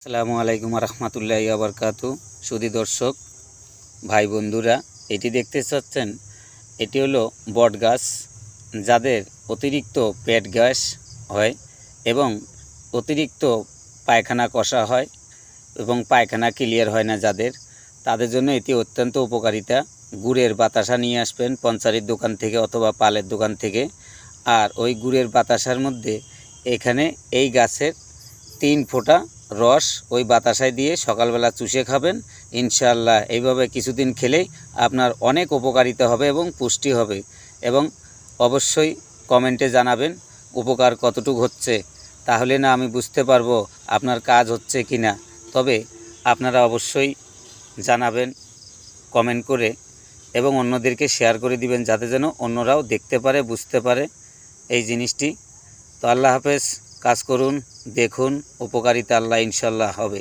আসসালামু আলাইকুম রহমতুল্লাহি ওয়া বারাকাতুহু। সুধী দর্শক ভাই বন্ধুরা, এটি দেখতে চাচ্ছেন, এটি হলো বট গাছ। যাদের অতিরিক্ত পেট গ্যাস হয় এবং অতিরিক্ত পায়খানা কষা হয় এবং পায়খানা ক্লিয়ার হয় না যাদের, তাদের জন্য এটি অত্যন্ত উপকারিতা। গুড়ের বাতাসা নিয়ে আসবেন পঞ্চারির দোকান থেকে অথবা পালের দোকান থেকে। আর ওই গুড়ের বাতাসার মধ্যে এখানে এই গাছের 3 ফোঁটা রস ওই বাতাসায় দিয়ে সকালবেলা চুষে খাবেন। ইনশাআল্লাহ এইভাবে কিছুদিন খেলেই আপনার অনেক উপকারিতা হবে এবং পুষ্টি হবে। এবং অবশ্যই কমেন্টে জানাবেন উপকার কতটুকু হচ্ছে, তাহলে না আমি বুঝতে পারবো আপনার কাজ হচ্ছে কি না। তবে আপনারা অবশ্যই জানাবেন কমেন্ট করে এবং অন্যদেরকে শেয়ার করে দিবেন, যাতে যেন অন্যরাও দেখতে পারে, বুঝতে পারে এই জিনিসটি। তো আল্লাহ হাফেজ। কাজ করুন, দেখুন, উপকারিতা আল্লাহ ইনশাল্লাহ হবে।